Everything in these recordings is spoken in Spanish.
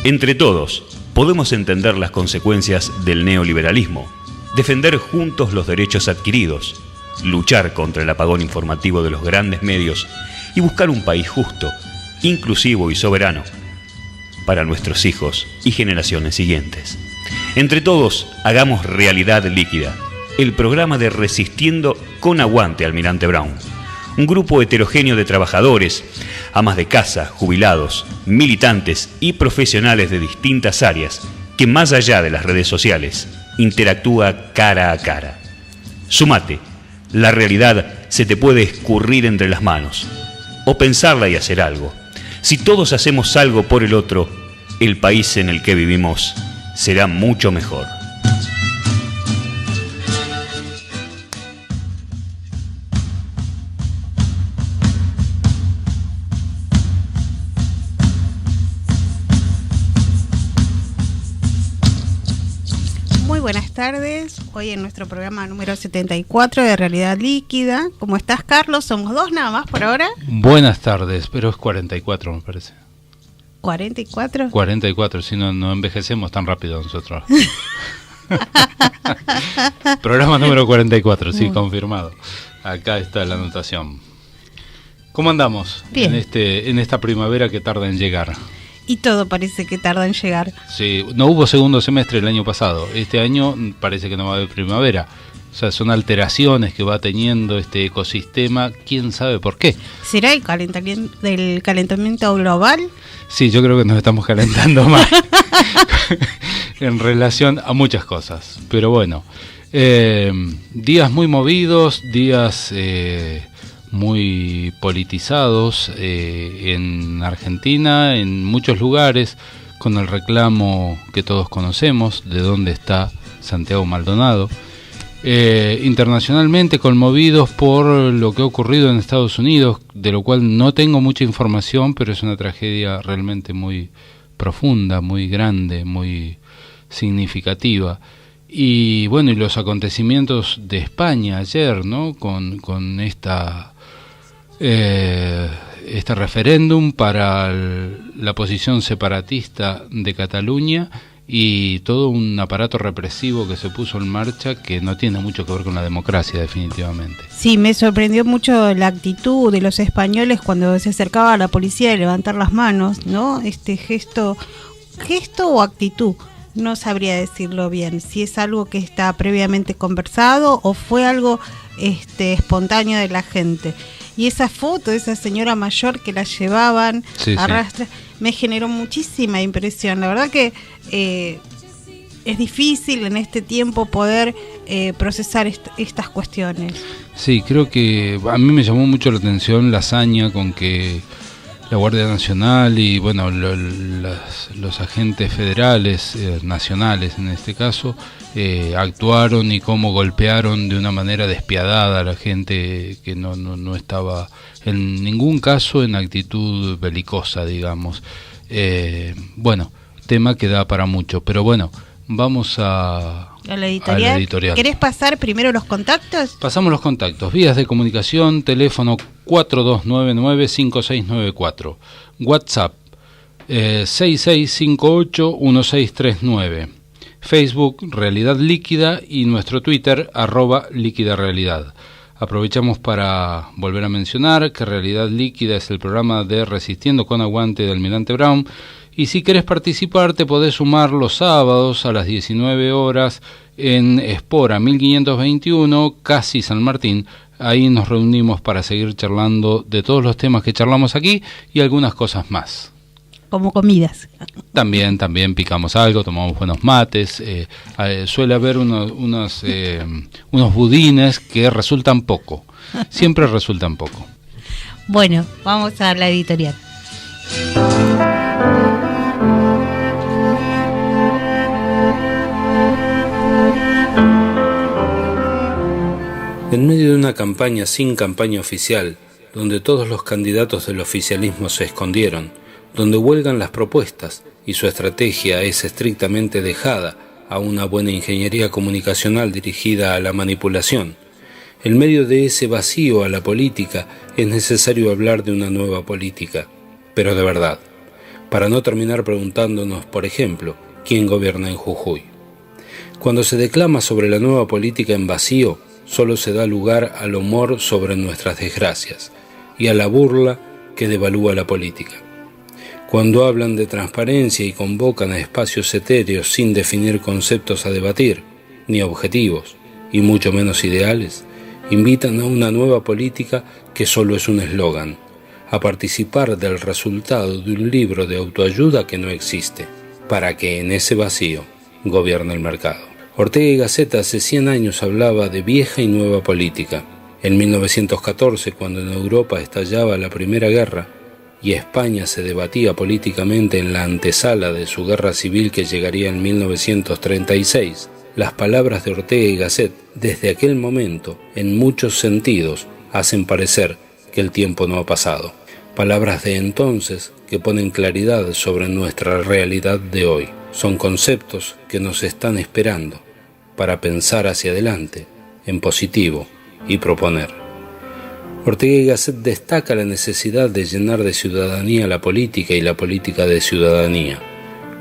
Entre todos, podemos entender las consecuencias del neoliberalismo, defender juntos los derechos adquiridos, luchar contra el apagón informativo de los grandes medios y buscar un país justo, inclusivo y soberano para nuestros hijos y generaciones siguientes. Entre todos, hagamos realidad líquida, el programa de Resistiendo con Aguante Almirante Brown. Un grupo heterogéneo de trabajadores, amas de casa, jubilados, militantes y profesionales de distintas áreas que, más allá de las redes sociales, interactúa cara a cara. Sumate, la realidad se te puede escurrir entre las manos, o pensarla y hacer algo. Si todos hacemos algo por el otro, el país en el que vivimos será mucho mejor. Buenas tardes, hoy en nuestro programa número 74 de Realidad Líquida. ¿Cómo estás, Carlos? Somos dos nada más por ahora. Buenas tardes, pero es 44 me parece. ¿44? 44, si no envejecemos tan rápido nosotros. Programa número 44, sí, confirmado. Acá está la anotación. ¿Cómo andamos? Bien. En esta primavera que tarda en llegar. Y todo parece que tarda en llegar. Sí, no hubo segundo semestre el año pasado. Este año parece que no va a haber primavera. O sea, son alteraciones que va teniendo este ecosistema. ¿Quién sabe por qué? ¿Será el calentamiento global? Sí, yo creo que nos estamos calentando más en relación a muchas cosas. Pero bueno, días muy movidos, días muy politizados en Argentina, en muchos lugares, con el reclamo que todos conocemos de dónde está Santiago Maldonado. Internacionalmente conmovidos por lo que ha ocurrido en Estados Unidos, de lo cual no tengo mucha información, pero es una tragedia realmente muy profunda, muy grande, muy significativa. Y bueno, y los acontecimientos de España ayer, ¿no? Con este referéndum para la posición separatista de Cataluña y todo un aparato represivo que se puso en marcha que no tiene mucho que ver con la democracia, definitivamente. Sí, me sorprendió mucho la actitud de los españoles cuando se acercaba a la policía de levantar las manos, ¿no? Este gesto o actitud, no sabría decirlo bien, si es algo que está previamente conversado o fue algo espontáneo de la gente. Y esa foto de esa señora mayor que la llevaban arrastra, me generó muchísima impresión. La verdad que es difícil en este tiempo poder procesar estas cuestiones. Sí, creo que a mí me llamó mucho la atención la hazaña con que la Guardia Nacional y bueno los agentes federales, nacionales en este caso, actuaron y cómo golpearon de una manera despiadada a la gente que no estaba en ningún caso en actitud belicosa, digamos. Bueno, tema que da para mucho, pero bueno, vamos a la editorial. ¿Querés pasar primero los contactos? Pasamos los contactos. Vías de comunicación, teléfono 4299-5694. WhatsApp 6658-1639. Facebook Realidad Líquida y nuestro Twitter @líquidarealidad. Aprovechamos para volver a mencionar que Realidad Líquida es el programa de Resistiendo con Aguante de Almirante Brown. Y si querés participar, te podés sumar los sábados a las 19 horas en Espora 1521, casi San Martín. Ahí nos reunimos para seguir charlando de todos los temas que charlamos aquí y algunas cosas más. Como comidas. También picamos algo, tomamos buenos mates. Suele haber unos budines que resultan poco. Siempre resultan poco. Bueno, vamos a la editorial. En medio de una campaña sin campaña oficial, donde todos los candidatos del oficialismo se escondieron, donde huelgan las propuestas y su estrategia es estrictamente dejada a una buena ingeniería comunicacional dirigida a la manipulación, en medio de ese vacío a la política es necesario hablar de una nueva política, pero de verdad, para no terminar preguntándonos, por ejemplo, quién gobierna en Jujuy. Cuando se declama sobre la nueva política en vacío, solo se da lugar al humor sobre nuestras desgracias y a la burla que devalúa la política. Cuando hablan de transparencia y convocan a espacios etéreos sin definir conceptos a debatir, ni objetivos, y mucho menos ideales, invitan a una nueva política que solo es un eslogan, a participar del resultado de un libro de autoayuda que no existe, para que en ese vacío gobierne el mercado. Ortega y Gasset hace 100 años hablaba de vieja y nueva política. En 1914, cuando en Europa estallaba la Primera Guerra y España se debatía políticamente en la antesala de su guerra civil que llegaría en 1936, las palabras de Ortega y Gasset desde aquel momento, en muchos sentidos, hacen parecer que el tiempo no ha pasado. Palabras de entonces que ponen claridad sobre nuestra realidad de hoy. Son conceptos que nos están esperando para pensar hacia adelante, en positivo y proponer. Ortega y Gasset destaca la necesidad de llenar de ciudadanía la política y la política de ciudadanía,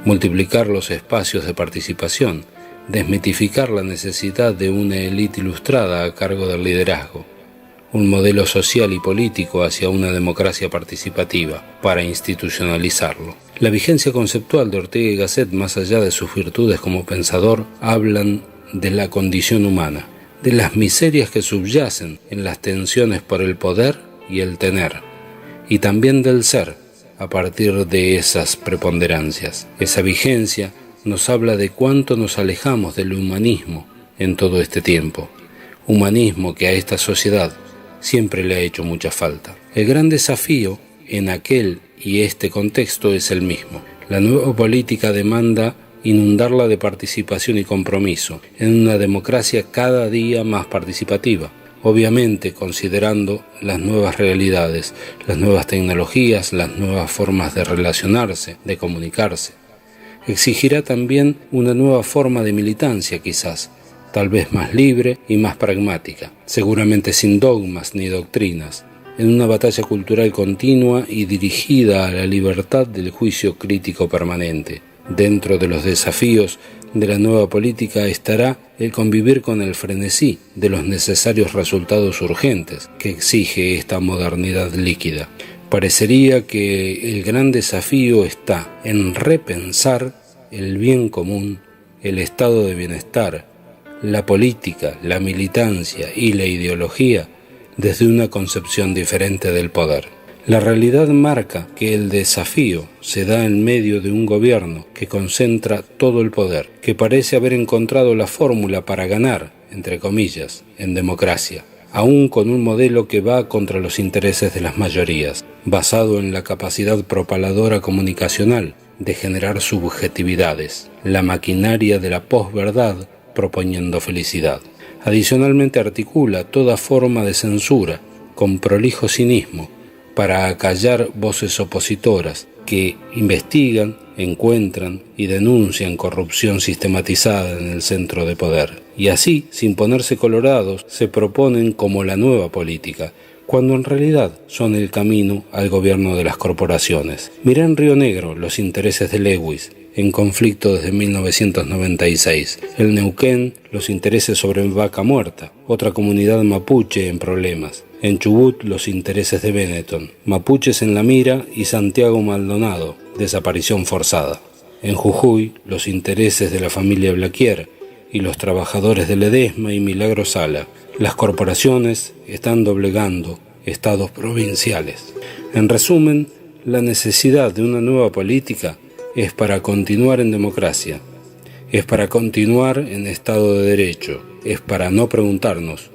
multiplicar los espacios de participación, desmitificar la necesidad de una élite ilustrada a cargo del liderazgo, un modelo social y político hacia una democracia participativa para institucionalizarlo. La vigencia conceptual de Ortega y Gasset, más allá de sus virtudes como pensador, hablan de la condición humana, de las miserias que subyacen en las tensiones por el poder y el tener, y también del ser, a partir de esas preponderancias. Esa vigencia nos habla de cuánto nos alejamos del humanismo en todo este tiempo, humanismo que a esta sociedad siempre le ha hecho mucha falta. El gran desafío en aquel y este contexto es el mismo. La nueva política demanda inundarla de participación y compromiso en una democracia cada día más participativa, obviamente considerando las nuevas realidades, las nuevas tecnologías, las nuevas formas de relacionarse, de comunicarse. Exigirá también una nueva forma de militancia quizás, tal vez más libre y más pragmática, seguramente sin dogmas ni doctrinas, en una batalla cultural continua y dirigida a la libertad del juicio crítico permanente. Dentro de los desafíos de la nueva política estará el convivir con el frenesí de los necesarios resultados urgentes que exige esta modernidad líquida. Parecería que el gran desafío está en repensar el bien común, el estado de bienestar, la política, la militancia y la ideología desde una concepción diferente del poder. La realidad marca que el desafío se da en medio de un gobierno que concentra todo el poder, que parece haber encontrado la fórmula para ganar, entre comillas, en democracia, aún con un modelo que va contra los intereses de las mayorías, basado en la capacidad propaladora comunicacional de generar subjetividades, la maquinaria de la posverdad proponiendo felicidad. Adicionalmente articula toda forma de censura con prolijo cinismo para acallar voces opositoras que investigan, encuentran y denuncian corrupción sistematizada en el centro de poder. Y así, sin ponerse colorados, se proponen como la nueva política, cuando en realidad son el camino al gobierno de las corporaciones. Mirá en Río Negro los intereses de Lewis, en conflicto desde 1996. El Neuquén, los intereses sobre Vaca Muerta, otra comunidad mapuche en problemas. En Chubut, los intereses de Benetton, mapuches en la mira y Santiago Maldonado, desaparición forzada. En Jujuy, los intereses de la familia Blaquier y los trabajadores de Ledesma y Milagro Sala. Las corporaciones están doblegando estados provinciales. En resumen, la necesidad de una nueva política es para continuar en democracia, es para continuar en Estado de Derecho, es para no preguntarnos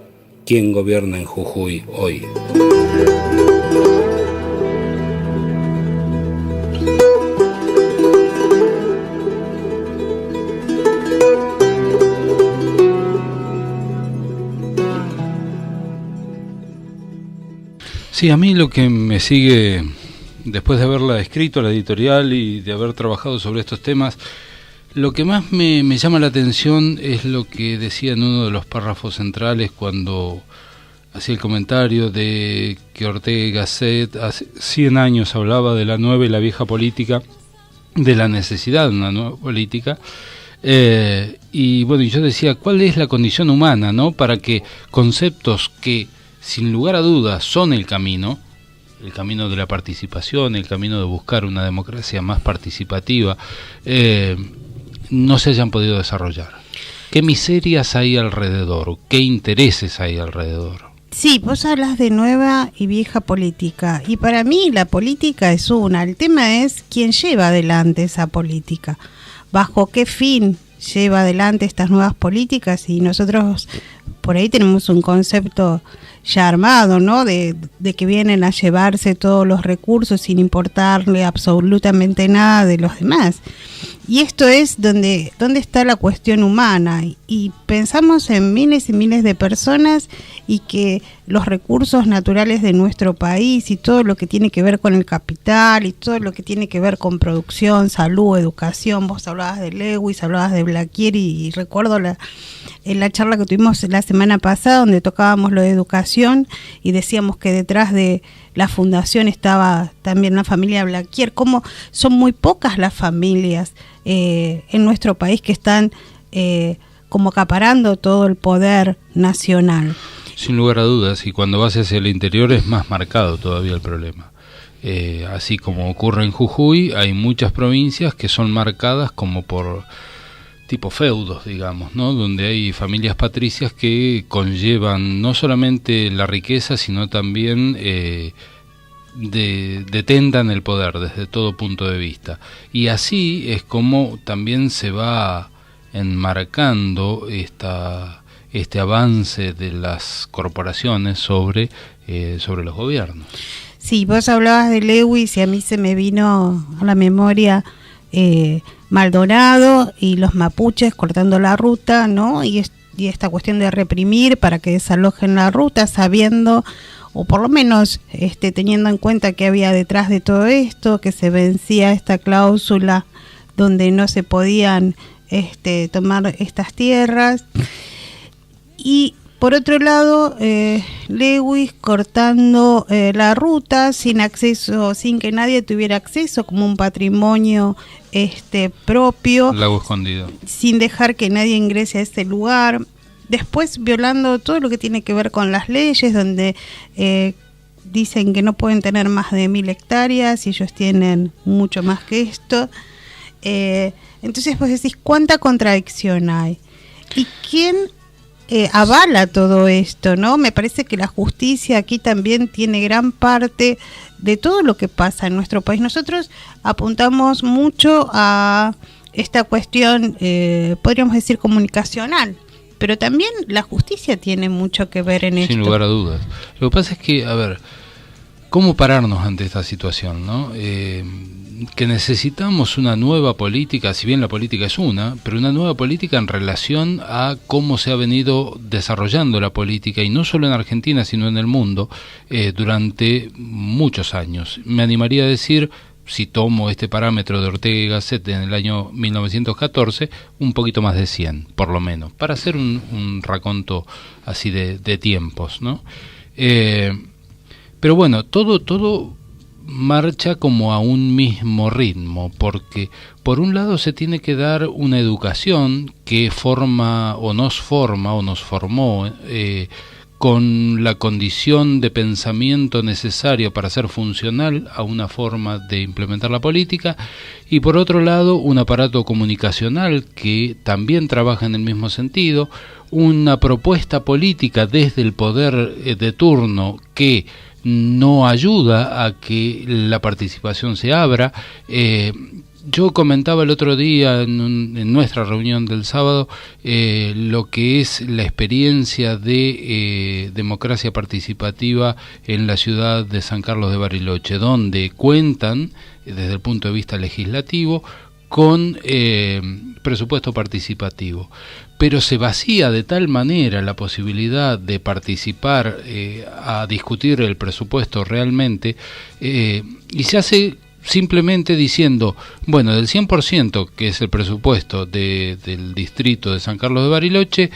quién gobierna en Jujuy hoy. Sí, a mí lo que me sigue, después de haberla escrito, la editorial, y de haber trabajado sobre estos temas, lo que más me llama la atención es lo que decía en uno de los párrafos centrales cuando hacía el comentario de que Ortega y Gasset hace 100 años hablaba de la nueva y la vieja política, de la necesidad de una nueva política. Y bueno, yo decía, ¿cuál es la condición humana, ¿no? Para que conceptos que sin lugar a dudas son el camino de la participación, el camino de buscar una democracia más participativa, no se hayan podido desarrollar? ¿Qué miserias hay alrededor? ¿Qué intereses hay alrededor? Sí, vos hablas de nueva y vieja política, y para mí la política es una. El tema es quién lleva adelante esa política, bajo qué fin lleva adelante estas nuevas políticas, y nosotros por ahí tenemos un concepto ya armado, ¿no? De que vienen a llevarse todos los recursos sin importarle absolutamente nada de los demás. Y esto es donde está la cuestión humana, y pensamos en miles y miles de personas, y que los recursos naturales de nuestro país y todo lo que tiene que ver con el capital y todo lo que tiene que ver con producción, salud, educación. Vos hablabas de Lewis, hablabas de Blackieri, y recuerdo en la charla que tuvimos la semana pasada donde tocábamos lo de educación y decíamos que detrás de la fundación estaba también la familia Blackieri. Como son muy pocas las familias en nuestro país que están como acaparando todo el poder nacional. Sin lugar a dudas, y cuando vas hacia el interior es más marcado todavía el problema. Así como ocurre en Jujuy, hay muchas provincias que son marcadas como por tipo feudos, digamos, ¿no? Donde hay familias patricias que conllevan no solamente la riqueza, sino también detentan el poder desde todo punto de vista. Y así es como también se va enmarcando este avance de las corporaciones sobre los gobiernos. Sí, vos hablabas de Lewis y a mí se me vino a la memoria Maldonado y los mapuches cortando la ruta, ¿no? Y esta cuestión de reprimir para que desalojen la ruta, sabiendo, o por lo menos teniendo en cuenta que había detrás de todo esto, que se vencía esta cláusula donde no se podían tomar estas tierras. Y por otro lado, Lewis cortando la ruta sin acceso, sin que nadie tuviera acceso, como un patrimonio propio, lago escondido, sin dejar que nadie ingrese a ese lugar. Después violando todo lo que tiene que ver con las leyes, donde dicen que no pueden tener más de 1.000 hectáreas y ellos tienen mucho más que esto. Entonces vos decís, ¿cuánta contradicción hay? ¿Y quién avala todo esto, no? Me parece que la justicia aquí también tiene gran parte de todo lo que pasa en nuestro país. Nosotros apuntamos mucho a esta cuestión, podríamos decir, comunicacional, pero también la justicia tiene mucho que ver en esto. Sin lugar a dudas. Lo que pasa es que, a ver, ¿cómo pararnos ante esta situación, no? Que necesitamos una nueva política, si bien la política es una, pero una nueva política en relación a cómo se ha venido desarrollando la política, y no solo en Argentina, sino en el mundo, durante muchos años. Me animaría a decir, si tomo este parámetro de Ortega y Gasset en el año 1914, un poquito más de 100, por lo menos, para hacer un raconto así de tiempos, ¿no? Pero bueno, todo marcha como a un mismo ritmo, porque por un lado se tiene que dar una educación que forma o nos formó con la condición de pensamiento necesario para ser funcional a una forma de implementar la política, y por otro lado un aparato comunicacional que también trabaja en el mismo sentido, una propuesta política desde el poder de turno que no ayuda a que la participación se abra. Yo comentaba el otro día en nuestra reunión del sábado lo que es la experiencia de democracia participativa en la ciudad de San Carlos de Bariloche, donde cuentan desde el punto de vista legislativo con presupuesto participativo, pero se vacía de tal manera la posibilidad de participar a discutir el presupuesto realmente, y se hace simplemente diciendo, bueno, del 100% que es el presupuesto del distrito de San Carlos de Bariloche,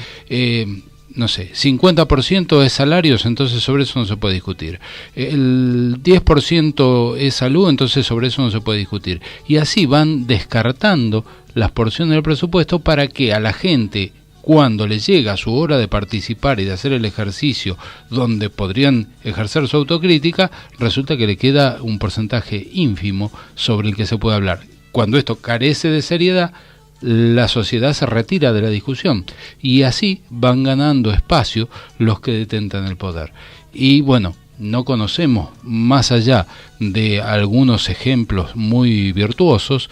no sé, 50% es salarios, entonces sobre eso no se puede discutir. El 10% es salud, entonces sobre eso no se puede discutir. Y así van descartando las porciones del presupuesto para que a la gente, cuando les llega su hora de participar y de hacer el ejercicio donde podrían ejercer su autocrítica, resulta que le queda un porcentaje ínfimo sobre el que se puede hablar. Cuando esto carece de seriedad, la sociedad se retira de la discusión y así van ganando espacio los que detentan el poder. Y bueno, no conocemos, más allá de algunos ejemplos muy virtuosos,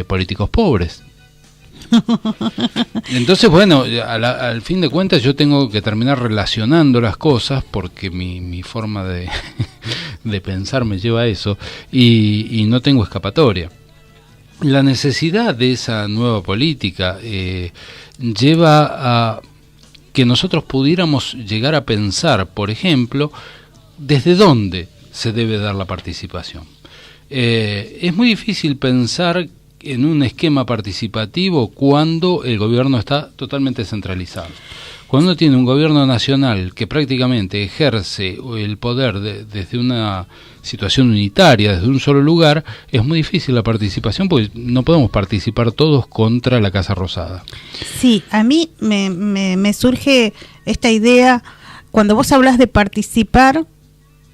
políticos pobres. Entonces, bueno, al fin de cuentas yo tengo que terminar relacionando las cosas porque mi forma de pensar me lleva a eso y no tengo escapatoria. La necesidad de esa nueva política lleva a que nosotros pudiéramos llegar a pensar, por ejemplo, desde dónde se debe dar la participación. Es muy difícil pensar en un esquema participativo cuando el gobierno está totalmente centralizado. Cuando uno tiene un gobierno nacional que prácticamente ejerce el poder desde una situación unitaria, desde un solo lugar, es muy difícil la participación porque no podemos participar todos contra la Casa Rosada. Sí, a mí me surge esta idea cuando vos hablas de participar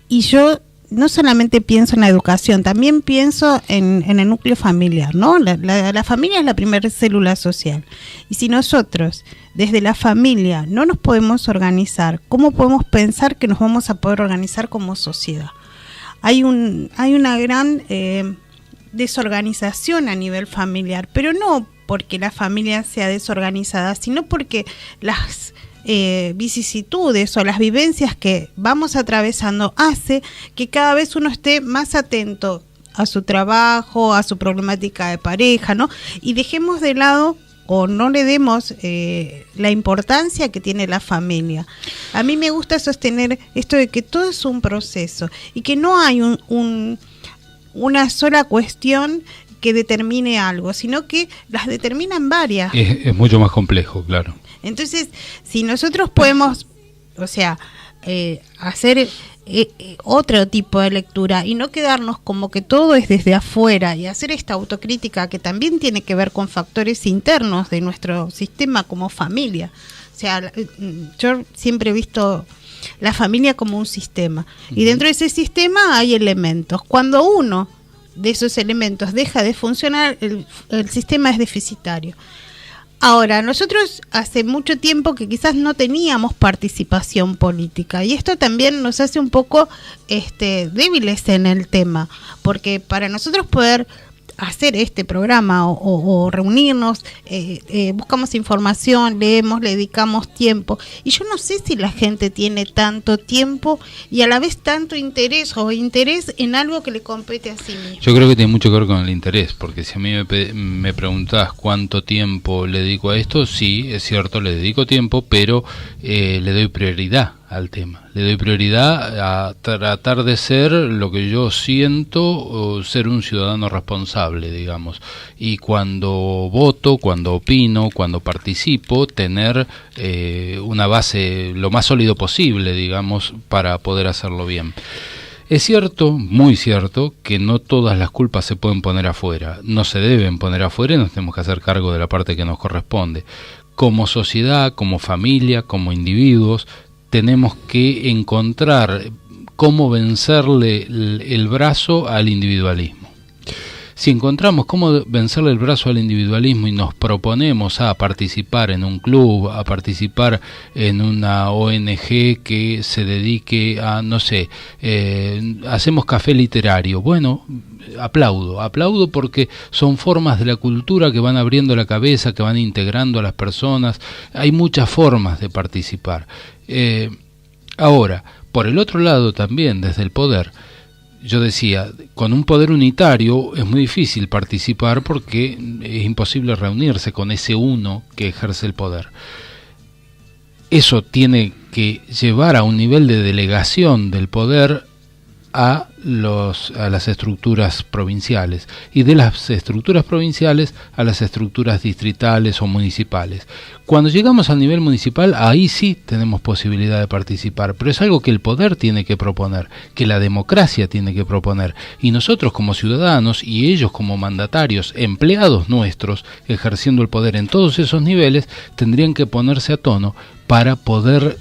y yo no solamente pienso en la educación, también pienso en el núcleo familiar, ¿no? La familia es la primera célula social. Y si nosotros, desde la familia, no nos podemos organizar, ¿cómo podemos pensar que nos vamos a poder organizar como sociedad? Hay una gran desorganización a nivel familiar, pero no porque la familia sea desorganizada, sino porque las vicisitudes o las vivencias que vamos atravesando hace que cada vez uno esté más atento a su trabajo, a su problemática de pareja, ¿no? Y dejemos de lado o no le demos la importancia que tiene la familia. A mí me gusta sostener esto de que todo es un proceso y que no hay una sola cuestión que determine algo, sino que las determinan varias. Es mucho más complejo, claro. Entonces, si nosotros podemos, hacer otro tipo de lectura y no quedarnos como que todo es desde afuera y hacer esta autocrítica que también tiene que ver con factores internos de nuestro sistema como familia. O sea, yo siempre he visto la familia como un sistema y dentro de ese sistema hay elementos. Cuando uno de esos elementos deja de funcionar, el sistema es deficitario. Ahora, nosotros hace mucho tiempo que quizás no teníamos participación política y esto también nos hace un poco débiles en el tema, porque para nosotros poder hacer este programa o reunirnos, buscamos información, leemos, le dedicamos tiempo y yo no sé si la gente tiene tanto tiempo y a la vez tanto interés en algo que le compete a sí mismo. Yo creo que tiene mucho que ver con el interés, porque si a mí me preguntás cuánto tiempo le dedico a esto, sí, es cierto, le dedico tiempo, pero le doy prioridad al tema. Le doy prioridad a tratar de ser lo que yo siento, o ser un ciudadano responsable, digamos. Y cuando voto, cuando opino, cuando participo, tener una base lo más sólido posible, digamos, para poder hacerlo bien. Es cierto, muy cierto, que no todas las culpas se pueden poner afuera. No se deben poner afuera y nos tenemos que hacer cargo de la parte que nos corresponde. Como sociedad, como familia, como individuos, tenemos que encontrar cómo vencerle el brazo al individualismo. Si encontramos cómo vencerle el brazo al individualismo y nos proponemos a participar en un club, a participar en una ONG que se dedique a, no sé, hacemos café literario, bueno, aplaudo porque son formas de la cultura que van abriendo la cabeza, que van integrando a las personas. Hay muchas formas de participar. Ahora, por el otro lado también, desde el poder, yo decía, con un poder unitario es muy difícil participar porque es imposible reunirse con ese uno que ejerce el poder. Eso tiene que llevar a un nivel de delegación del poder a las estructuras provinciales, y de las estructuras provinciales a las estructuras distritales o municipales. Cuando llegamos al nivel municipal, ahí sí tenemos posibilidad de participar, pero es algo que el poder tiene que proponer, que la democracia tiene que proponer, y nosotros como ciudadanos y ellos como mandatarios, empleados nuestros, ejerciendo el poder en todos esos niveles, tendrían que ponerse a tono para poder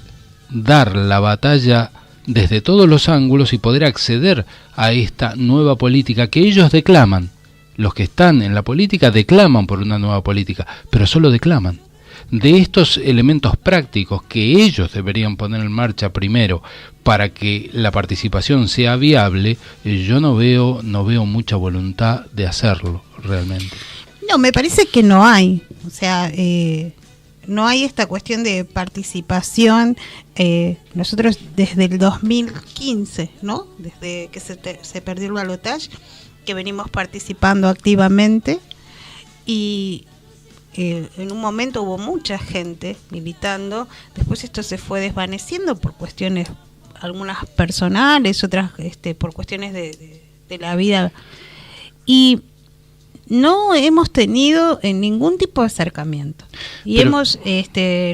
dar la batalla desde todos los ángulos y poder acceder a esta nueva política que ellos declaman. Los que están en la política declaman por una nueva política, pero solo declaman. De estos elementos prácticos que ellos deberían poner en marcha primero para que la participación sea viable, yo no veo mucha voluntad de hacerlo realmente. No, me parece que no hay. O sea, no hay esta cuestión de participación. Nosotros desde el 2015, ¿no? Desde que se perdió el balotaje, que venimos participando activamente, y en un momento hubo mucha gente militando. Después esto se fue desvaneciendo por cuestiones, algunas personales, otras por cuestiones de la vida, y no hemos tenido ningún tipo de acercamiento. Y pero,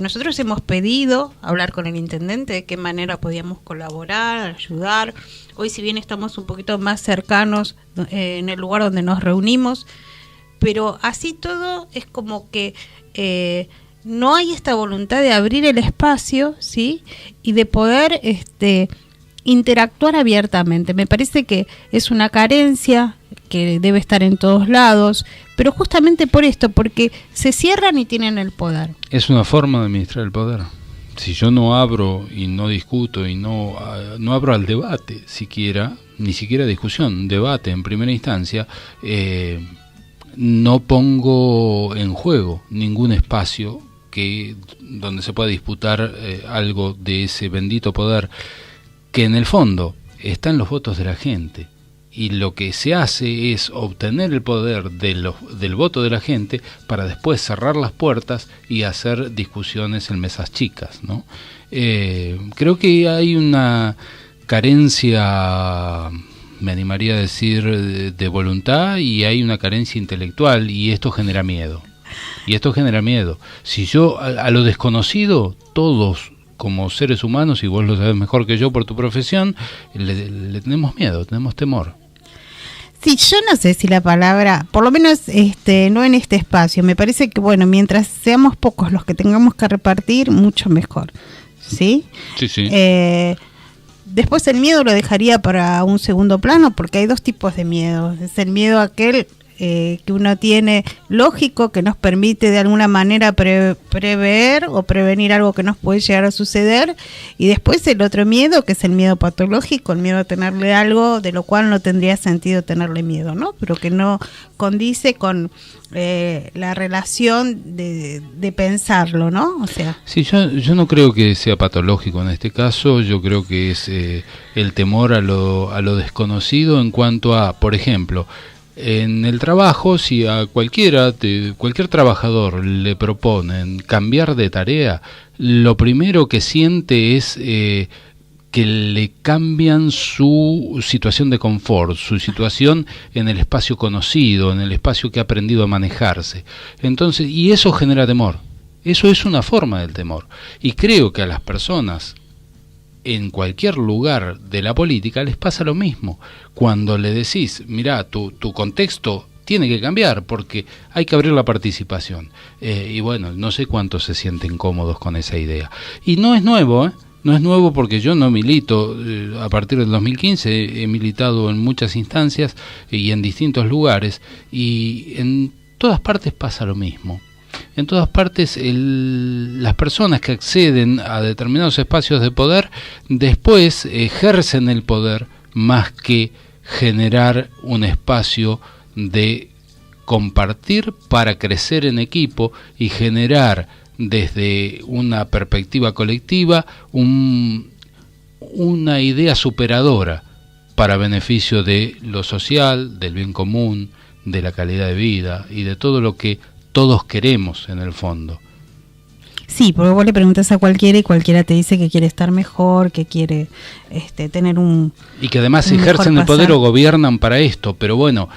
nosotros hemos pedido hablar con el intendente de qué manera podíamos colaborar, ayudar. Hoy, si bien estamos un poquito más cercanos en el lugar donde nos reunimos, pero así todo es como que no hay esta voluntad de abrir el espacio, ¿sí? Y de poder interactuar abiertamente. Me parece que es una carencia que debe estar en todos lados, pero justamente por esto, porque se cierran y tienen el poder. Es una forma de administrar el poder. Si yo no abro y no discuto y no abro al debate ni siquiera discusión, debate en primera instancia, no pongo en juego ningún espacio donde se pueda disputar algo de ese bendito poder, que en el fondo está en los votos de la gente. Y lo que se hace es obtener el poder del voto de la gente para después cerrar las puertas y hacer discusiones en mesas chicas, ¿no? Creo que hay una carencia, me animaría a decir, de voluntad, y hay una carencia intelectual, y esto genera miedo. Si yo a lo desconocido, todos como seres humanos, y vos lo sabés mejor que yo por tu profesión, le tenemos miedo, tenemos temor. Sí, yo no sé si la palabra, por lo menos no en este espacio, me parece que, bueno, mientras seamos pocos los que tengamos que repartir, mucho mejor, ¿sí? Sí. Después el miedo lo dejaría para un segundo plano, porque hay dos tipos de miedo. Es el miedo aquel que uno tiene lógico, que nos permite de alguna manera prever o prevenir algo que nos puede llegar a suceder, y después el otro miedo, que es el miedo patológico, el miedo a tenerle algo de lo cual no tendría sentido tenerle miedo, ¿no? Pero que no condice con la relación de pensarlo, ¿no? O sea, sí, yo no creo que sea patológico en este caso. Yo creo que es el temor a lo desconocido, en cuanto a, por ejemplo, en el trabajo, si a cualquier trabajador le proponen cambiar de tarea, lo primero que siente es que le cambian su situación de confort, su situación en el espacio conocido, en el espacio que ha aprendido a manejarse. Entonces, y eso genera temor. Eso es una forma del temor. Y creo que a las personas en cualquier lugar de la política les pasa lo mismo. Cuando le decís, mirá, tu contexto tiene que cambiar porque hay que abrir la participación. Y bueno, no sé cuántos se sienten cómodos con esa idea. Y no es nuevo, no es nuevo, porque yo no milito. A partir del 2015 he militado en muchas instancias y en distintos lugares, y en todas partes pasa lo mismo. En todas partes las personas que acceden a determinados espacios de poder después ejercen el poder más que generar un espacio de compartir para crecer en equipo y generar desde una perspectiva colectiva una idea superadora para beneficio de lo social, del bien común, de la calidad de vida y de todo lo que todos queremos en el fondo. Sí, porque vos le preguntas a cualquiera y cualquiera te dice que quiere estar mejor, que quiere tener un... Y que además un ejercen mejor el poder pasar. o gobiernan para esto, pero bueno,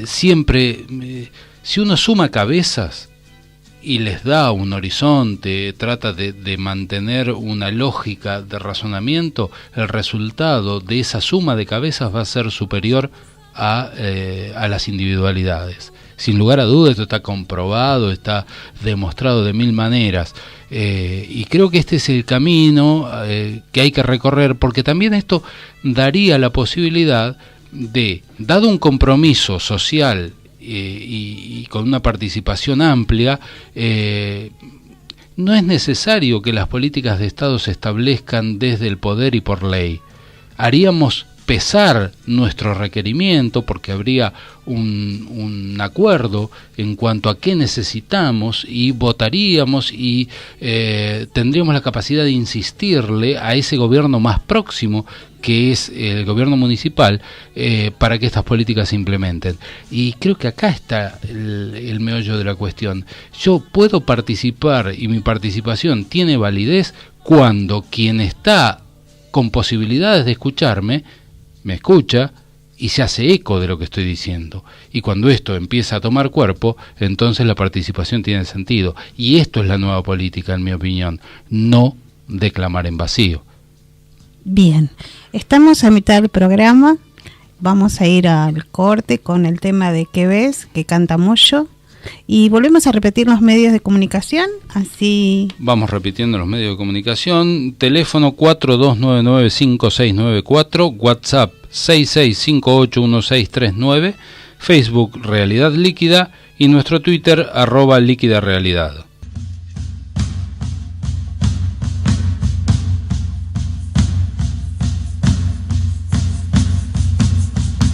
siempre, si uno suma cabezas y les da un horizonte, trata de mantener una lógica de razonamiento, el resultado de esa suma de cabezas va a ser superior a las individualidades. Sin lugar a dudas, esto está comprobado, está demostrado de mil maneras, y creo que este es el camino que hay que recorrer, porque también esto daría la posibilidad de, dado un compromiso social y con una participación amplia, no es necesario que las políticas de Estado se establezcan desde el poder y por ley. Haríamos pesar nuestro requerimiento porque habría un acuerdo en cuanto a qué necesitamos y votaríamos y tendríamos la capacidad de insistirle a ese gobierno más próximo, que es el gobierno municipal, para que estas políticas se implementen. Y creo que acá está el meollo de la cuestión. Yo puedo participar y mi participación tiene validez cuando quien está con posibilidades de escucharme me escucha y se hace eco de lo que estoy diciendo. Y cuando esto empieza a tomar cuerpo, entonces la participación tiene sentido. Y esto es la nueva política, en mi opinión, no declamar en vacío. Bien, estamos a mitad del programa, vamos a ir al corte con el tema de ¿Qué ves?, que canta Moyo, y volvemos a repetir los medios de comunicación, así... Vamos repitiendo los medios de comunicación: teléfono 42995694, WhatsApp 66581639, Facebook Realidad Líquida y nuestro Twitter @líquidarealidad.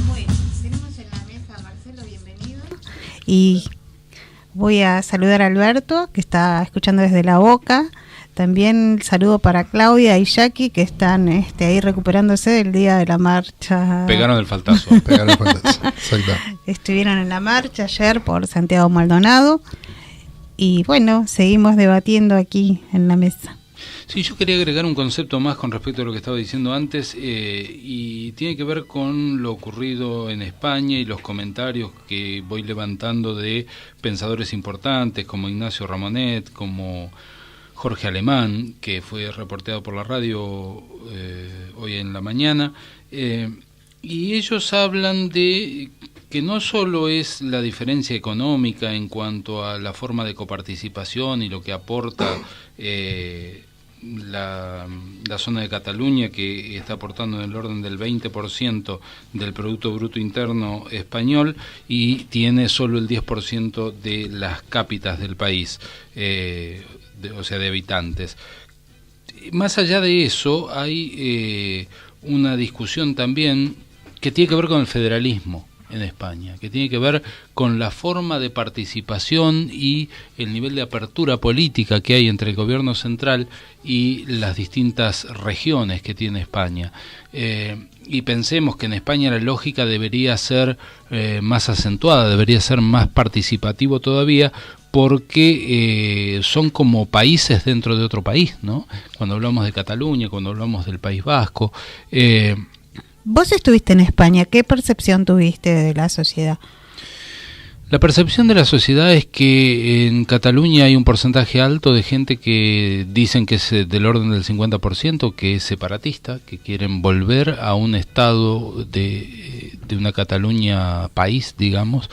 Bueno, tenemos en la mesa a Marcelo, bienvenido. Y voy a saludar a Alberto, que está escuchando desde La Boca. También saludo para Claudia y Jackie, que están ahí recuperándose del día de la marcha. Pegaron el faltazo. Exacto. Estuvieron en la marcha ayer por Santiago Maldonado. Y bueno, seguimos debatiendo aquí en la mesa. Sí, yo quería agregar un concepto más con respecto a lo que estaba diciendo antes, y tiene que ver con lo ocurrido en España y los comentarios que voy levantando de pensadores importantes como Ignacio Ramonet, como Jorge Alemán, que fue reporteado por la radio hoy en la mañana, y ellos hablan de que no solo es la diferencia económica en cuanto a la forma de coparticipación y lo que aporta la zona de Cataluña, que está aportando en el orden del 20% del Producto Bruto Interno español y tiene solo el 10% de las cápitas del país, o sea, de habitantes. Más allá de eso, hay una discusión también que tiene que ver con el federalismo en España, que tiene que ver con la forma de participación y el nivel de apertura política que hay entre el gobierno central y las distintas regiones que tiene España. Y pensemos que en España la lógica debería ser más acentuada, debería ser más participativo todavía, porque son como países dentro de otro país, ¿no? Cuando hablamos de Cataluña, cuando hablamos del País Vasco. Vos estuviste en España, ¿qué percepción tuviste de la sociedad? La percepción de la sociedad es que en Cataluña hay un porcentaje alto de gente que dicen que es del orden del 50%, que es separatista, que quieren volver a un estado de una Cataluña país, digamos.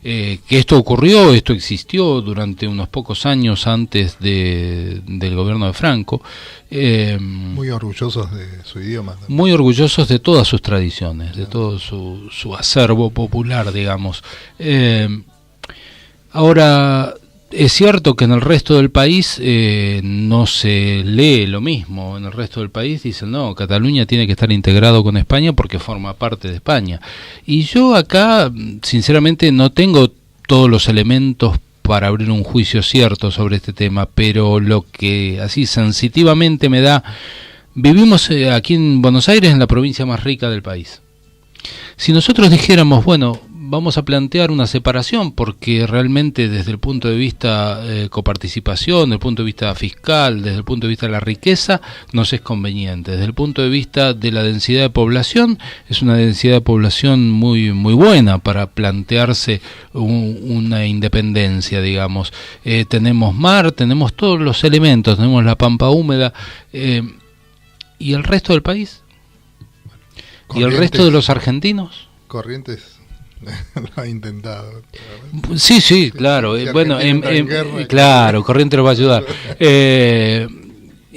Que esto ocurrió, esto existió durante unos pocos años antes del gobierno de Franco. Muy orgullosos de su idioma también. Muy orgullosos de todas sus tradiciones, de todo su acervo popular, digamos. Ahora, es cierto que en el resto del país no se lee lo mismo. En el resto del país dicen, no, Cataluña tiene que estar integrado con España porque forma parte de España. Y yo acá, sinceramente, no tengo todos los elementos para abrir un juicio cierto sobre este tema, pero lo que así sensitivamente me da... Vivimos aquí en Buenos Aires, en la provincia más rica del país. Si nosotros dijéramos, bueno, vamos a plantear una separación, porque realmente desde el punto de vista coparticipación, desde el punto de vista fiscal, desde el punto de vista de la riqueza, nos es conveniente. Desde el punto de vista de la densidad de población, es una densidad de población muy buena para plantearse una independencia, digamos. Tenemos mar, tenemos todos los elementos, tenemos la pampa húmeda, ¿y el resto del país? ¿Y el resto de los argentinos? Corrientes lo ha intentado. Sí, claro. Si Bueno, guerra, claro, Corrientes lo va a ayudar.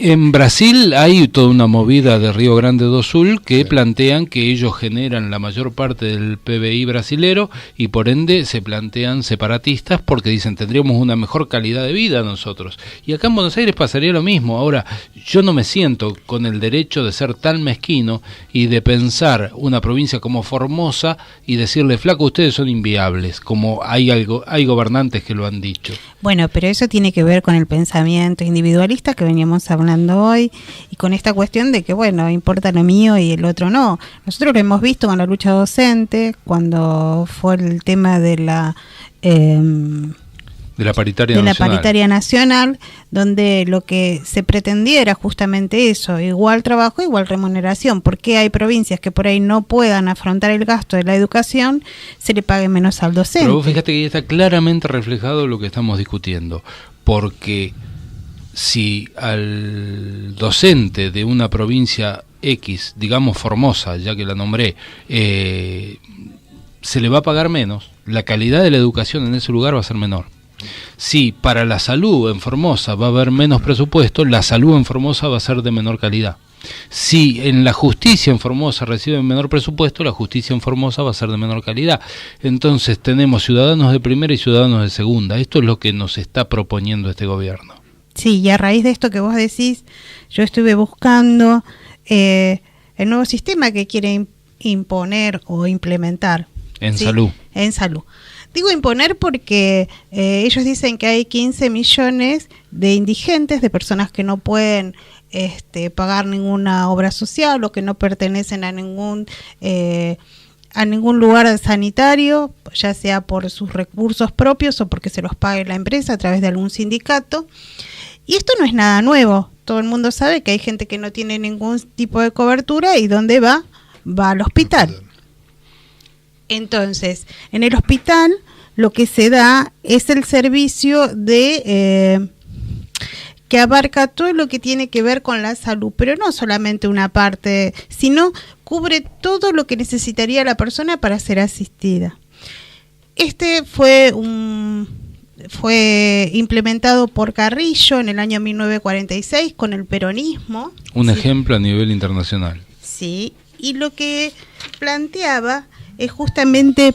En Brasil hay toda una movida de Río Grande do Sul que plantean que ellos generan la mayor parte del PBI brasilero y por ende se plantean separatistas porque dicen tendríamos una mejor calidad de vida nosotros. Y acá en Buenos Aires pasaría lo mismo. Ahora, yo no me siento con el derecho de ser tan mezquino y de pensar una provincia como Formosa y decirle, flaco, ustedes son inviables, como hay gobernantes que lo han dicho. Bueno, pero eso tiene que ver con el pensamiento individualista que veníamos hablando hoy y con esta cuestión de que, bueno, importa lo mío y el otro no. Nosotros lo hemos visto con la lucha docente, cuando fue el tema de la paritaria nacional, donde lo que se pretendía era justamente eso, igual trabajo, igual remuneración. Porque hay provincias que por ahí no puedan afrontar el gasto de la educación, se le pague menos al docente. Pero vos fíjate que está claramente reflejado lo que estamos discutiendo, porque si al docente de una provincia X, digamos Formosa, ya que la nombré, se le va a pagar menos, la calidad de la educación en ese lugar va a ser menor. Si para la salud en Formosa va a haber menos presupuesto, la salud en Formosa va a ser de menor calidad. Si en la justicia en Formosa reciben menor presupuesto, la justicia en Formosa va a ser de menor calidad. Entonces tenemos ciudadanos de primera y ciudadanos de segunda. Esto es lo que nos está proponiendo este gobierno. Sí, y a raíz de esto que vos decís, yo estuve buscando el nuevo sistema que quiere imponer o implementar. En salud. En salud. Digo imponer porque ellos dicen que hay 15 millones de indigentes, de personas que no pueden pagar ninguna obra social o que no pertenecen a ningún lugar sanitario, ya sea por sus recursos propios o porque se los pague la empresa a través de algún sindicato. Y esto no es nada nuevo. Todo el mundo sabe que hay gente que no tiene ningún tipo de cobertura y ¿dónde va? Va al hospital. Entonces, en el hospital lo que se da es el servicio de que abarca todo lo que tiene que ver con la salud, pero no solamente una parte, sino cubre todo lo que necesitaría la persona para ser asistida. Este fue implementado por Carrillo en el año 1946 con el peronismo. Un ejemplo a nivel internacional. Sí, y lo que planteaba es justamente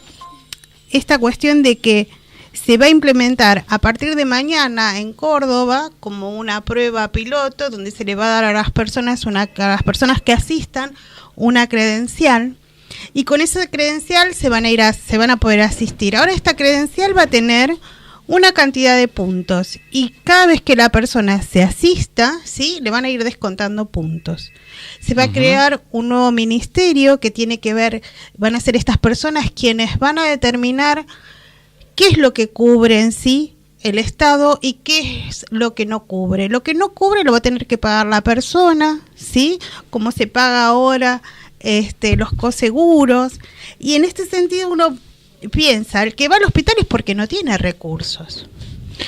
esta cuestión de que se va a implementar a partir de mañana en Córdoba como una prueba piloto donde se le va a dar a las personas que asistan una credencial y con esa credencial se van a poder asistir. Ahora esta credencial va a tener una cantidad de puntos y cada vez que la persona se asista, ¿sí?, le van a ir descontando puntos. Se va a crear un nuevo ministerio que tiene que ver, van a ser estas personas quienes van a determinar qué es lo que cubre en sí el Estado y qué es lo que no cubre. Lo que no cubre lo va a tener que pagar la persona, ¿sí?, como se paga ahora los coseguros. Y en este sentido uno piensa, el que va al hospital es porque no tiene recursos.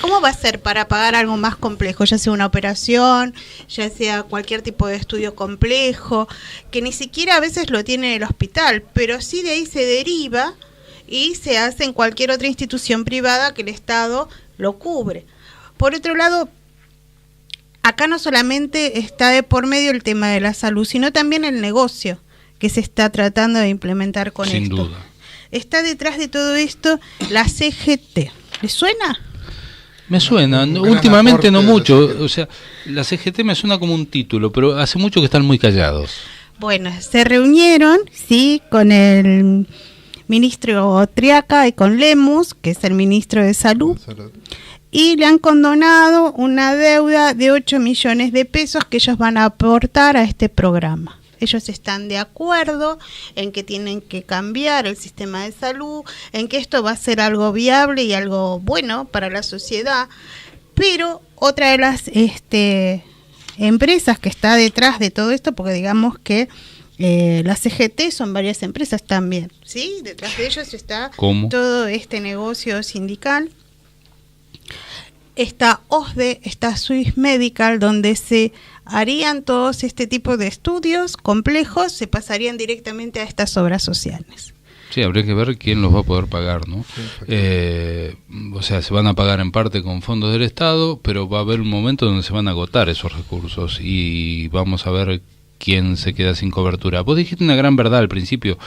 ¿Cómo va a ser para pagar algo más complejo, ya sea una operación, ya sea cualquier tipo de estudio complejo, que ni siquiera a veces lo tiene el hospital, pero sí de ahí se deriva y se hace en cualquier otra institución privada que el Estado lo cubre? Por otro lado, acá no solamente está de por medio el tema de la salud, sino también el negocio que se está tratando de implementar con esto. Sin duda. Está detrás de todo esto la CGT. ¿Le suena? Me suena, últimamente no mucho, o sea, la CGT me suena como un título, pero hace mucho que están muy callados. Bueno, se reunieron, sí, con el ministro Triaca y con Lemus, que es el ministro de Salud, y le han condonado una deuda de 8 millones de pesos que ellos van a aportar a este programa. Ellos están de acuerdo en que tienen que cambiar el sistema de salud, en que esto va a ser algo viable y algo bueno para la sociedad, pero otra de las empresas que está detrás de todo esto, porque digamos que la CGT son varias empresas también, ¿sí? Detrás de ellos está todo este negocio sindical. Está OSDE, está Swiss Medical, donde se harían todos este tipo de estudios complejos, se pasarían directamente a estas obras sociales. Sí, habría que ver quién los va a poder pagar, ¿no? O sea, se van a pagar en parte con fondos del Estado, pero va a haber un momento donde se van a agotar esos recursos y vamos a ver quién se queda sin cobertura. Vos dijiste una gran verdad al principio,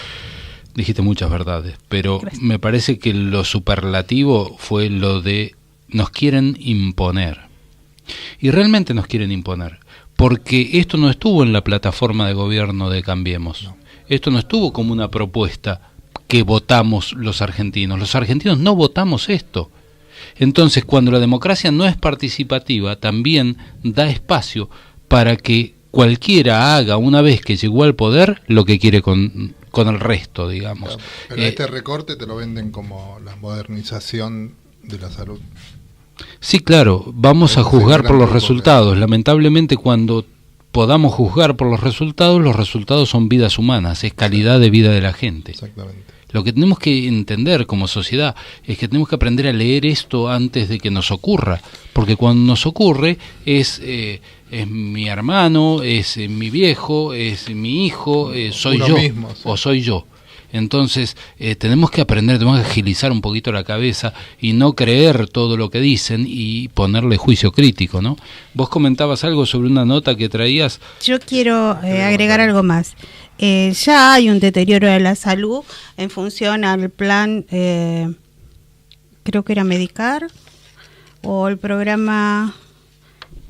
dijiste muchas verdades, pero gracias. Me parece que lo superlativo fue lo de nos quieren imponer. Y realmente nos quieren imponer, porque esto no estuvo en la plataforma de gobierno de Cambiemos. No. Esto no estuvo como una propuesta que votamos los argentinos. Los argentinos no votamos esto. Entonces, cuando la democracia no es participativa, también da espacio para que cualquiera haga, una vez que llegó al poder, lo que quiere con el resto, digamos. Claro, pero este recorte te lo venden como la modernización de la salud. Sí, claro, vamos a juzgar por los resultados. Lamentablemente, cuando podamos juzgar por los resultados son vidas humanas, es calidad de vida de la gente. Exactamente. Lo que tenemos que entender como sociedad es que tenemos que aprender a leer esto antes de que nos ocurra, porque cuando nos ocurre es mi hermano, es mi viejo, es mi hijo, soy yo mismo, sí. O soy yo. Entonces tenemos que aprender, tenemos que agilizar un poquito la cabeza y no creer todo lo que dicen y ponerle juicio crítico, ¿no? Vos comentabas algo sobre una nota que traías. Yo quiero agregar algo más. Ya hay un deterioro de la salud en función al plan, creo que era Medicar, o el programa,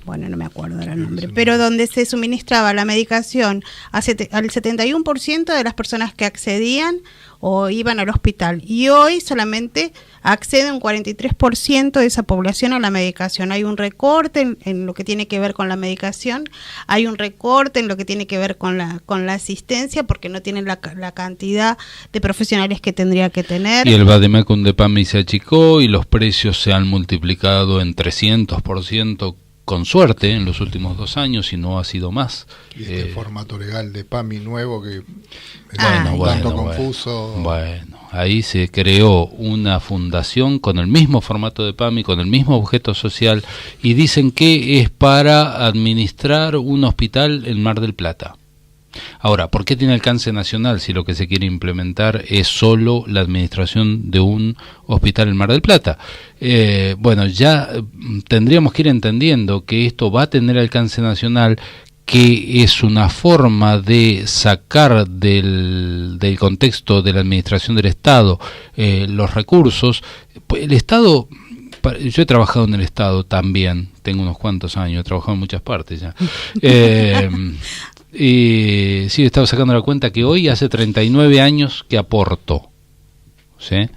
bueno, no me acuerdo el nombre, pero donde se suministraba la medicación al 71% de las personas que accedían o iban al hospital. Y hoy solamente accede un 43% de esa población a la medicación. Hay un recorte en lo que tiene que ver con la medicación, hay un recorte en lo que tiene que ver con la asistencia, porque no tienen la cantidad de profesionales que tendría que tener. Y el Vademecum de PAMI se achicó y los precios se han multiplicado en 300%, con suerte, en los últimos 2 años, y no ha sido más. Y este formato legal de PAMI nuevo que tanto confuso. Bueno, ahí se creó una fundación con el mismo formato de PAMI, con el mismo objeto social, y dicen que es para administrar un hospital en Mar del Plata. Ahora, ¿por qué tiene alcance nacional si lo que se quiere implementar es solo la administración de un hospital en Mar del Plata? Bueno, ya tendríamos que ir entendiendo que esto va a tener alcance nacional, que es una forma de sacar del contexto de la administración del Estado los recursos. El Estado, yo he trabajado en el Estado también, tengo unos cuantos años, he trabajado en muchas partes ya. Y sí, estaba sacando la cuenta que hoy hace 39 años que aporto, ¿sí?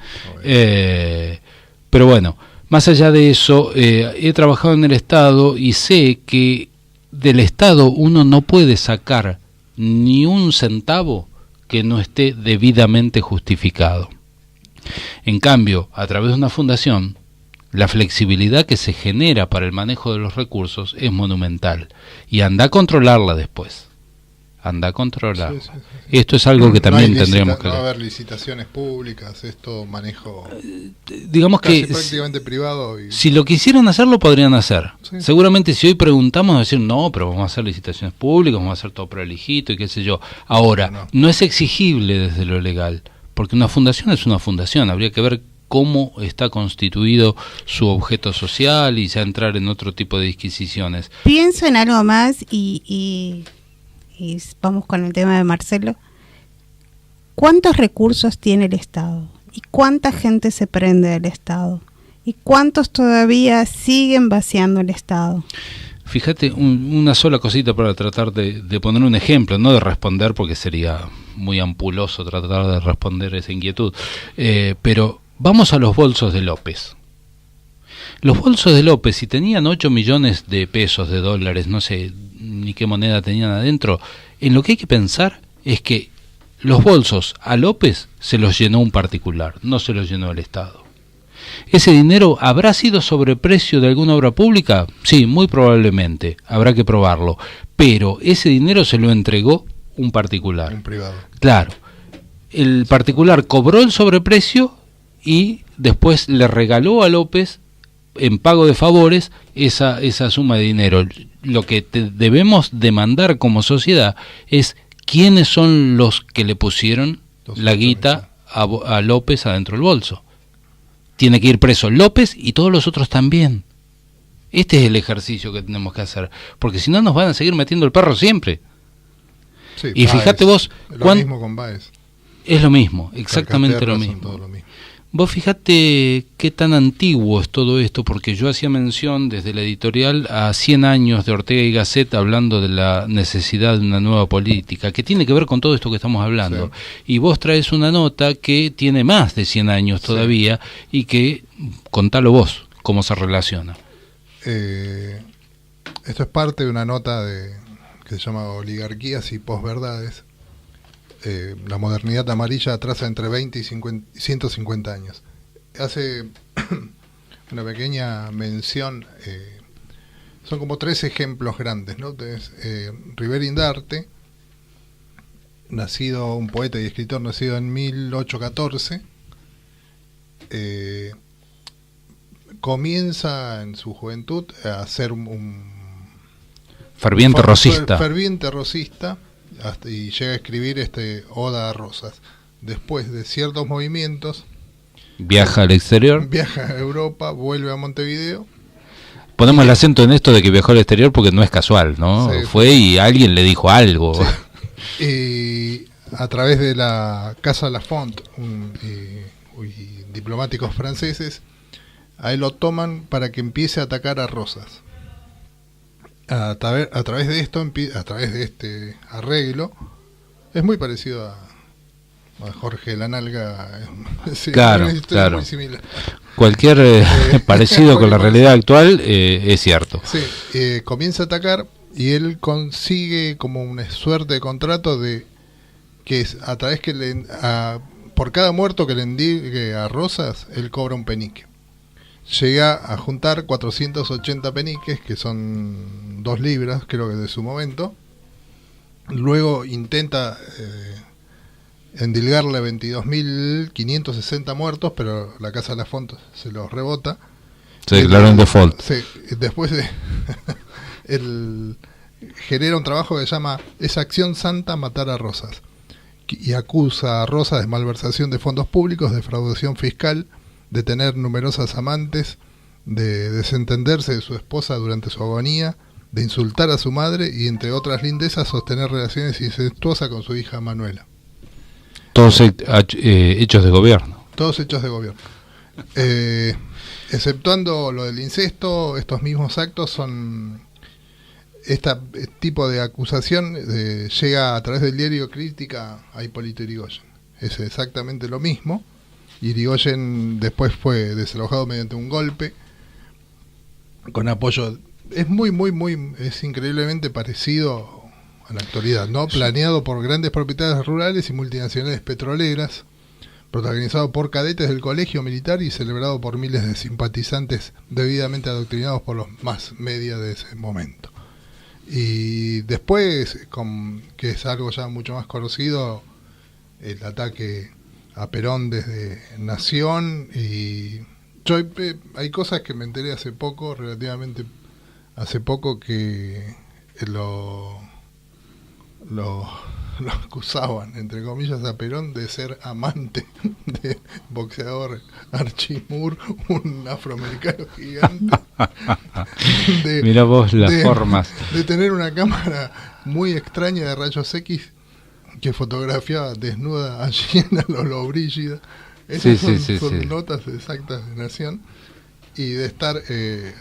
Pero bueno, más allá de eso, he trabajado en el Estado y sé que del Estado uno no puede sacar ni un centavo que no esté debidamente justificado. En cambio, a través de una fundación, la flexibilidad que se genera para el manejo de los recursos es monumental, y anda a controlarla después. Anda a controlar. Sí. Esto es algo que también tendríamos que... No va a haber licitaciones públicas, esto manejo digamos que prácticamente privado. Si lo quisieran hacer, lo podrían hacer. Sí. Seguramente si hoy preguntamos, decir, no, pero vamos a hacer licitaciones públicas, vamos a hacer todo prolijito y qué sé yo. Ahora, no es exigible desde lo legal, porque una fundación es una fundación, habría que ver cómo está constituido su objeto social y ya entrar en otro tipo de disquisiciones. Pienso en algo más y vamos con el tema de Marcelo. ¿Cuántos recursos tiene el Estado? ¿Y cuánta gente se prende del Estado? ¿Y cuántos todavía siguen vaciando el Estado? Fíjate, una sola cosita para tratar de poner un ejemplo, no de responder porque sería muy ampuloso tratar de responder esa inquietud, pero vamos a los bolsos de López. Los bolsos de López, si tenían 8 millones de pesos, de dólares, no sé ni qué moneda tenían adentro, en lo que hay que pensar es que los bolsos a López se los llenó un particular, no se los llenó el Estado. ¿Ese dinero habrá sido sobreprecio de alguna obra pública? Sí, muy probablemente, habrá que probarlo. Pero ese dinero se lo entregó un particular. Un privado. Claro. El particular cobró el sobreprecio y después le regaló a López, en pago de favores, esa suma de dinero. Lo que debemos demandar como sociedad es quiénes son los que le pusieron la guita a López adentro del bolso. Tiene que ir preso López y todos los otros también. Este es el ejercicio que tenemos que hacer, porque si no nos van a seguir metiendo el perro siempre. Sí, y Baez, fíjate vos, lo mismo con Baez. Es lo mismo, exactamente lo mismo. Vos fíjate qué tan antiguo es todo esto, porque yo hacía mención desde la editorial a 100 años de Ortega y Gasset hablando de la necesidad de una nueva política, que tiene que ver con todo esto que estamos hablando. Sí. Y vos traes una nota que tiene más de 100 años todavía, sí. Y que, contalo vos, cómo se relaciona. Esto es parte de una nota que se llama Oligarquías y Posverdades. La modernidad amarilla atrasa entre 20 y 150 años. Hace una pequeña mención, son como 3 ejemplos grandes, ¿no? Rivera Indarte, un poeta y escritor nacido en 1814, comienza en su juventud a ser un ferviente rosista. Ferviente rosista. Y llega a escribir Oda a Rosas. Después de ciertos movimientos, viaja al exterior, viaja a Europa, vuelve a Montevideo. Ponemos el acento en esto de que viajó al exterior porque no es casual, ¿no? Sí, fue y alguien le dijo algo. Sí. Y a través de la Casa Lafont y diplomáticos franceses, a él lo toman para que empiece a atacar a Rosas. A través de esto, a través de este arreglo, es muy parecido a Jorge la Nalga. Sí, claro. Muy similar. Cualquier parecido con la realidad actual es cierto. Sí, comienza a atacar y él consigue como una suerte de contrato de que es a través que por cada muerto que le endigue a Rosas, él cobra un penique. Llega a juntar 480 peniques, que son 2 libras, creo que de su momento. Luego intenta endilgarle 22.560 muertos, pero la Casa Lafont se los rebota. Se declaró en default. Sí, después él genera un trabajo que se llama Es acción santa matar a Rosas, y acusa a Rosas de malversación de fondos públicos, defraudación fiscal, de tener numerosas amantes, de desentenderse de su esposa durante su agonía, de insultar a su madre y, entre otras lindezas, sostener relaciones incestuosas con su hija Manuela. Todos hechos de gobierno. Todos hechos de gobierno. Exceptuando lo del incesto, estos mismos actos son... Este tipo de acusación llega a través del diario Crítica a Hipólito Yrigoyen. Es exactamente lo mismo. Yrigoyen después fue desalojado mediante un golpe con apoyo. Es es increíblemente parecido a la actualidad, ¿no? Planeado por grandes propietarios rurales y multinacionales petroleras, protagonizado por cadetes del colegio militar y celebrado por miles de simpatizantes debidamente adoctrinados por los más media de ese momento. Y después, que es algo ya mucho más conocido, el ataque a Perón desde Nación. Y yo hay cosas que me enteré relativamente hace poco, que lo acusaban, entre comillas, a Perón de ser amante del boxeador Archie Moore, un afroamericano gigante. Mira vos las formas. De tener una cámara muy extraña de rayos X que fotografiaba desnuda a Gina Lollobrigida. Esas son notas exactas de Nación. Y de estar,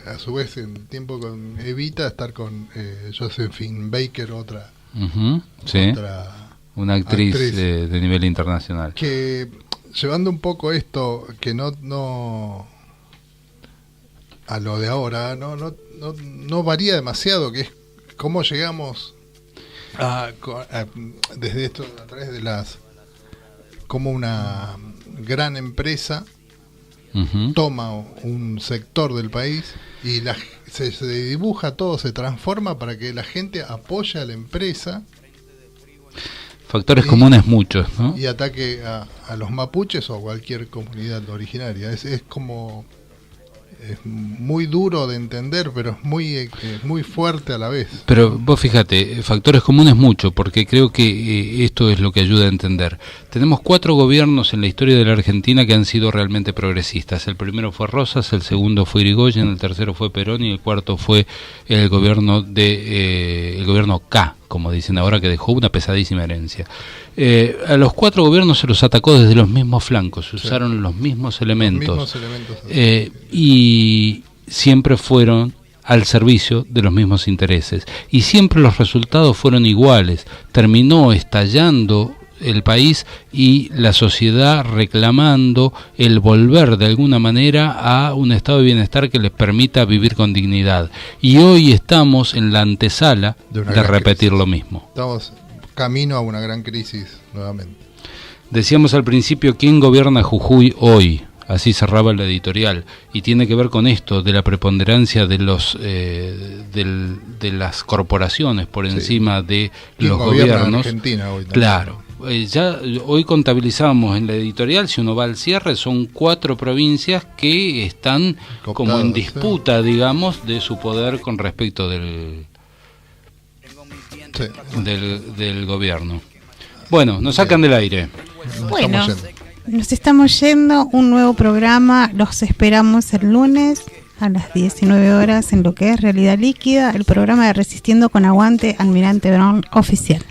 a su vez, en tiempo con Evita, estar con Josephine Baker, otra una actriz de nivel internacional. Que, llevando un poco esto, que no a lo de ahora no varía demasiado, que es cómo llegamos desde esto, a través de como una gran empresa toma un sector del país y se dibuja todo, se transforma para que la gente apoye a la empresa. Factores comunes muchos, ¿no? Y ataque a los mapuches o a cualquier comunidad originaria. Es como... Es muy duro de entender, pero es muy fuerte a la vez. Pero vos fíjate, factores comunes mucho, porque creo que esto es lo que ayuda a entender. Tenemos 4 gobiernos en la historia de la Argentina que han sido realmente progresistas. El primero fue Rosas, el segundo fue Irigoyen, el tercero fue Perón y el cuarto fue el gobierno el gobierno K, como dicen ahora, que dejó una pesadísima herencia. A los 4 gobiernos se los atacó desde los mismos flancos, se usaron los mismos elementos, y siempre fueron al servicio de los mismos intereses, y siempre los resultados fueron iguales. Terminó estallando el país y la sociedad reclamando el volver de alguna manera a un estado de bienestar que les permita vivir con dignidad. Y hoy estamos en la antesala de repetir crisis. Lo mismo. Estamos camino a una gran crisis nuevamente. Decíamos al principio, ¿quién gobierna Jujuy hoy? Así cerraba la editorial, y tiene que ver con esto de la preponderancia de de las corporaciones por encima de los gobiernos. Argentina hoy también. Claro. Ya hoy contabilizamos en la editorial, si uno va al cierre, son 4 provincias que están cooptadas, como en disputa, digamos, de su poder con respecto del gobierno. Bueno, nos sacan del aire. Bueno, nos estamos yendo. Un nuevo programa, los esperamos el lunes a las 19 horas en lo que es Realidad Líquida, el programa de Resistiendo con Aguante Almirante Brown oficial.